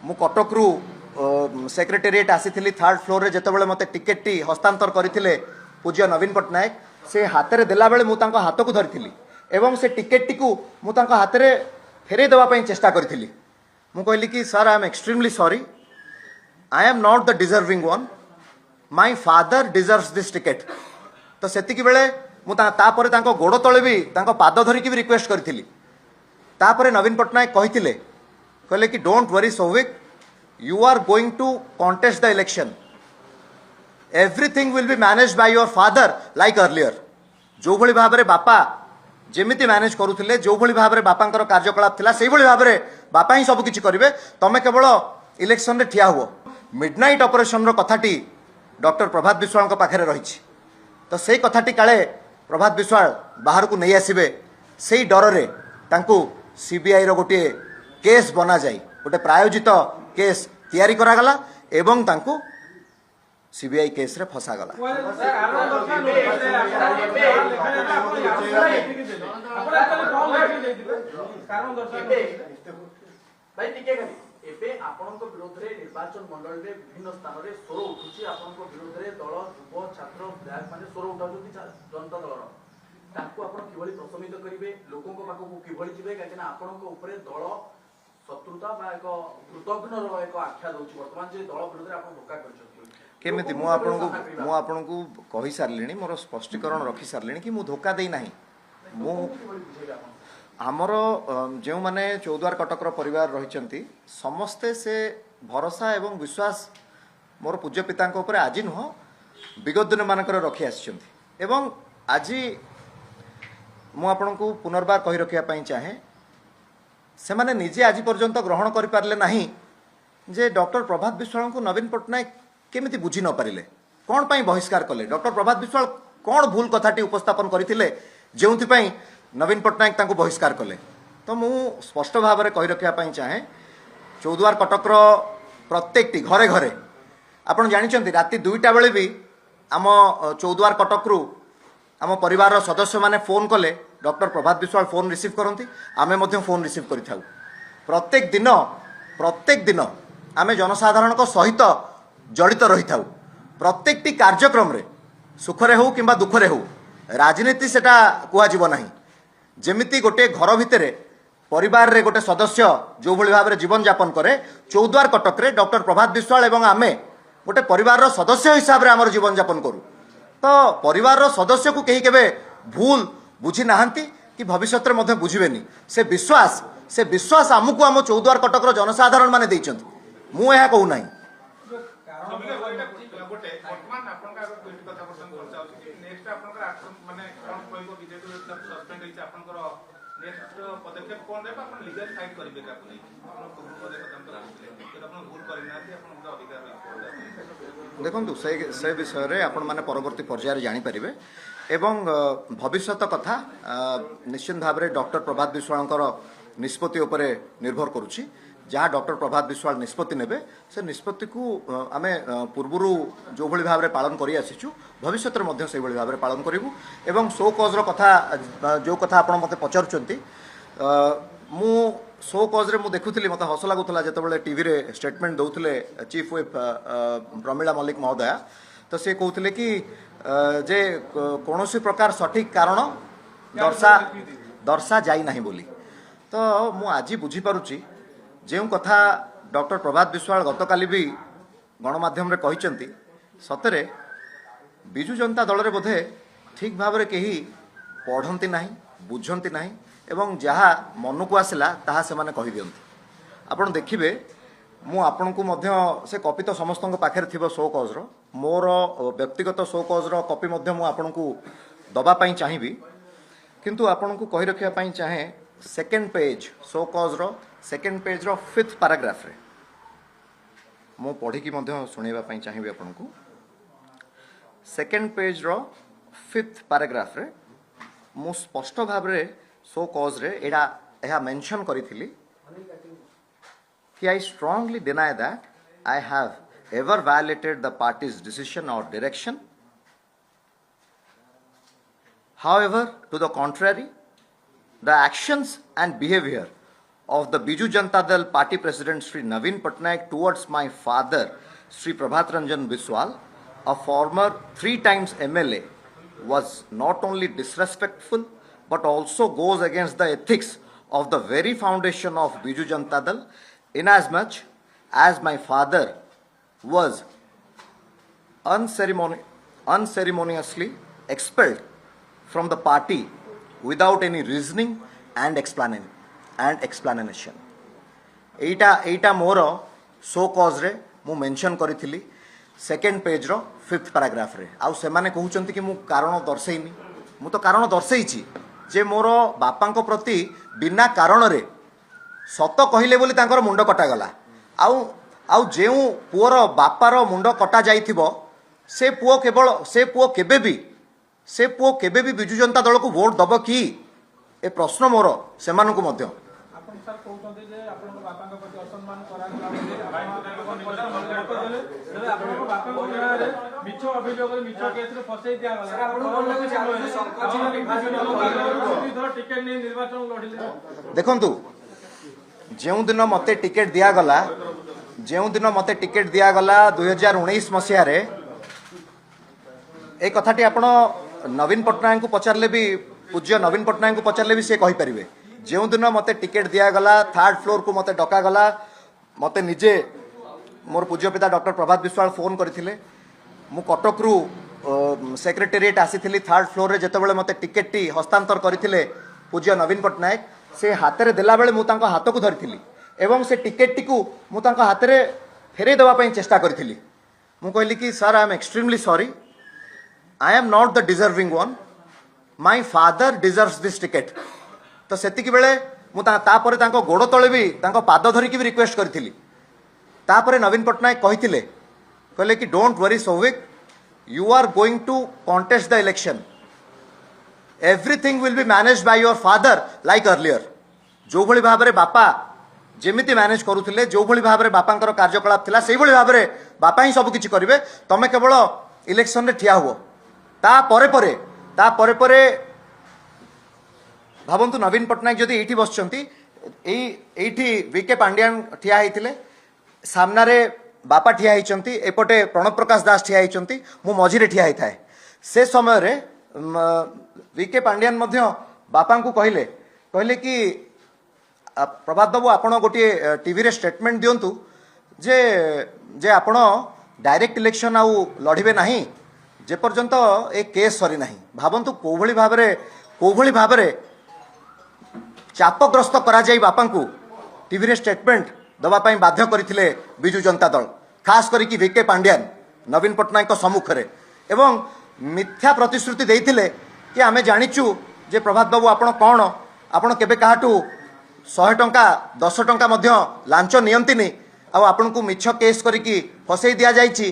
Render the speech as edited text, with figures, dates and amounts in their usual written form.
मु कटकरू सेक्रेटेरिएट आसी third floor रे जेतेबेले मते टिकेट टी हस्तांतर करथिले पूज्य नवीन पट्टनायक से हाथ में देला बेले मु तांको हाथ को धरिथिली एवं से टिकेट टी को मु तांको हाथ रे फेरे देवा पई चेष्टा करथिली। मु कहली कि sir I am extremely sorry, I am not the deserving one, my father deserves this ticket. तो सेतिकी बेले मु तापरे तांको गोड़ तळे भी तांको पाद धरिकी भी रिक्वेस्ट करथिली। तापरे नवीन पट्टनायक कहिथिले कहले कि don't worry Souvik, you are going to contest the election, everything will be managed by your father like earlier। जो भली भाबरे बापा जेमिति मैनेज करूथिले, जो भली भाबरे बापांकर कार्यकलाप थिला सेही भली भाबरे बापा ही सब किछि करिवे, तमे केवल इलेक्शन रे ठिया हुओ। मिडनाइट ऑपरेशन रो कथाटी डॉक्टर प्रभात विश्वाल पाखे रही, तो सेही कथाटी काले प्रभात विश्वाल बाहर को नहीं आसीबे सेही डर रे तांकू सीबीआई रो गोटे केस बना जाई, गोटे प्रायोजित केस तैयारी करा गला एवं तांकू सीबीआई केस रे फसा गला। एबे आपनक विरोध रे निर्वाचन मंडल रे विभिन्न स्थान रे स्वर उठुची, आपनक विरोध रे दल युव छात्र ब्लैक माने स्वर उठाउती जनता दल रो ताकू आपन किबळी प्रशमित करिवे, लोकंक पाखो को किबळी जिवे, काकना आपनक ऊपर दल शत्रुता बा एक कृतज्ञ रो एक आख्या दोची। वर्तमान जे दल विरोध रे आपन धोखा करछथि केमिति मु आपनकू कहि सारलिनी, मोर स्पष्टीकरण रखि सारलिनी कि मु धोखा देई नाही। मु आमर जो माने चौद्वार कटकर परिवार रही समस्ते से भरोसा एवं विश्वास मोर पूज्य पिता ऊपर आज नुह विगत दिन मानक रखी आसी एवं आज मु आपण को पुनर्बार कही रखा चाहे से माने निजे आज पर्यंत ग्रहण कर पारे नहीं जे डॉक्टर प्रभात विश्वाल को नवीन पट्टनायक केमिति बुझी न पारिले, कौन पाई बहिष्कार कले, डॉक्टर प्रभात विश्वाल कौन भूल कथाटी उपस्थापन करथिले जेउथिपाई नवीन पट्टनायक तांको बहिष्कार कले। तो मु स्पष्ट भाव में कही रखा चाहे चौद्वार कटकर प्रत्येक घरे घरे आपन जानिचंती राति 2टा बेले भी आम चौद्वार कटकरू आम परिवार सदस्य माने फोन कले डॉक्टर प्रभात विश्वाल फोन रिसीव करती, आमे मध्य फोन रिसीव करिथाउ। प्रत्येक दिन आमे जनसाधारण को सहित जड़ित रही था। प्रत्येक कार्यक्रम रे सुखरे हो कि दुखरे हो राजनीति सेटा कुआ नहीं। जेमिति गोटे घर भितर परिवार रे गोटे सदस्य जो भली भाव में जीवन यापन करे, चौद्वार कटक रे डॉक्टर प्रभात विश्वाल एवं आमे गोटे परिवार रो सदस्य हिसाब रे आमर जीवन यापन करू। तो परिवार रो सदस्य को कहीं केबे भूल बुझी नाहंती कि भविष्य में मध्य बुझिबेनी। से विश्वास आमको आम चौद्वार कटक रो जनसाधारण माने दैछंती, मु एहा कहू नाही। देखु से विषय रे आपण माने परवर्ती पर्यायर जानी परिबे एवं भविष्य कथा निश्चित भाव में डॉक्टर प्रभात विश्वाल निष्पत्ति उपरे निर्भर करुच्ची। जहाँ डॉक्टर प्रभात विश्वाल निष्पत्ति नेबे से निष्पत्ति को आमे पूर्वरु जो भली भाव में पालन करी आसीचु भविष्य में मध्य से भली भाव में पालन करिवु। एवं शो कज रो कथा जो कथा आपण मते पचारुचंती मु शो कज रे मु देखुथली मते हस लागुथला जेतेबेले टीवी रे स्टेटमेंट दउथले चीफ व्हिप प्रमिला मल्लिक महोदया, तो से कहउथले कि जे कौनसी प्रकार सठिक कारण दर्शा जाई नाही बोली। तो मु आज बुझी पारुची जो कथा डॉक्टर प्रभात विश्वाल गतकाली भी गणमाध्यम रे कहिचंती सतरे बिजु जनता दल रे बोधे ठीक भाव में कहीं पढ़ती ना बुझती ना एवं जहाँ मन को आसला ताहा से माने कहि दियंती। आपण देखिबे मु आपण को मध्य से कॉपी तो समस्त पाखे थी शो कज रो मोर व्यक्तिगत शो कज रो कॉपी मध्य मु आपण को दबा पाई चाहिबी, किंतु आपण को कहि रखिया पाई चाहे सेकेंड पेज शो कज रो सेकेंड पेज रो 5th पैराग्राफ रे मु पढ़ी की मध्य सुनेबा पाई चाहिबी। आपण को सेकेंड पेज रो 5th पैराग्राफ रे मु स्पष्ट भाव रे शो कज रे एहा मेंशन करिथिली कि I strongly deny that I have ever violated the party's decision or direction. However, to the contrary, the actions and behavior of the Biju Janata Dal Party President Sri Navin Patnaik towards my father Sri Prabhat Ranjan Biswal, a former 3 times MLA, was not only disrespectful but also goes against the ethics of the very foundation of Biju Janata Dal, inasmuch as my father was unceremoniously expelled from the party without any reasoning and explanation. Etah more show cause रे मु mention करिथिली second page रो 5th paragraph रे आउ से माने कहउचंती कि मु कारण दर्शैनी मु तो कारण दर्शैछि जे मोर बापांको प्रति बिना कारण रे सत कहिले बोली तांकर मुंड कटा गला आउ आउ जेउ पुअर बापार मुंड कटा जाइथिबो से पुओ केबे भी बिजु जनता दल को वोट दब कि ए प्रश्न मोर सेमानकु मध्य आपण सर कहउछन्ते जे आपन बापांक प्रति असम्मान करा गला आपन बापांक रे मिछ अभियोग रे मिछ केस रे फसै दिया गला सर आपन कोन लागै छै संकोचन विभाजन टिकट नै निर्वाचन लढिले देखंतु जेउ दिन मते टिकट दिया गला 2019 मसिया रे ए कथाटी आपण नवीन पटनायक को पचारले भी पूज्य नवीन पटनायक को पचारले भी से कहि परिबे जो दिन मते टिकेट दिया गला 3rd फ्लोर को मते डका गला मते निजे मोर पूज्य पिता डॉक्टर प्रभात विश्वाल फोन करथिले मु कटक रु सेक्रेटेरिएट आसीथिली 3rd फ्लोर रे जेतेबेले मते टिकेट टी हस्तांतर करथिले पूज्य नवीन पटनायक से हाथ रे देला बेले मु तांको हाथ को धरिथिली एवं से टिकेट टी को मु तांको हाथ रे फेरे देवा पई चेष्टा करथिली मु कहली कि sir I am extremely sorry I am not the deserving one. My father deserves this ticket. तो सेतिकी बेले मु तापरे तांको गोड़ तळे भी तांको पाद धरी की भी रिक्वेस्ट करथिली तापरे नवीन पटनायक कहिथिले कहले कि don't worry Souvik you are going to contest the election everything will be managed by your father like earlier जो भली भाबरे बापा जेमिति मैनेज करूथिले जो भली भाबरे बापांकर कार्यकलाप थिला सेही भली भाबरे बापा ही सब किछि करिवे तमे केवल इलेक्शन रे ठिया हुओ ता परे परे भावंतु नवीन पटनायक जदि एठी बसचंती एठी वीके पांड्यान ठिया हेतिले सामना रे बापा ठिया हेचंती एपटे प्रणव प्रकाश दास ठिया हेचंती मु मझी रे ठिया हेथाय से समय रे वीके पांड्यान मध्य बापा को कहले कि प्रभात बाबू आपण गोटे टीवी रे स्टेटमेंट दियंतु जे जे आपण डायरेक्ट इलेक्शन आउ लढिबे नाही जे पर्यंत ए केस सरी नाही भावंतु कोभली भाबरे चापग्रस्त करा जाई बापा को टीवी रे स्टेटमेंट दबा पई बाध्य करथिले बिजु जनता दल खास करी कि वीके पांड्यान नवीन पटनायक सम्मुख रे एवं मिथ्या प्रतिश्रुति देइथिले कि आमे जानिचु जे प्रभात बाबू आपण केबे काहाटू 100 टंका 10 टंका मध्य लांच नियंतिनी आ आपण को मिछ केस करी कि फसई दिया जाइछि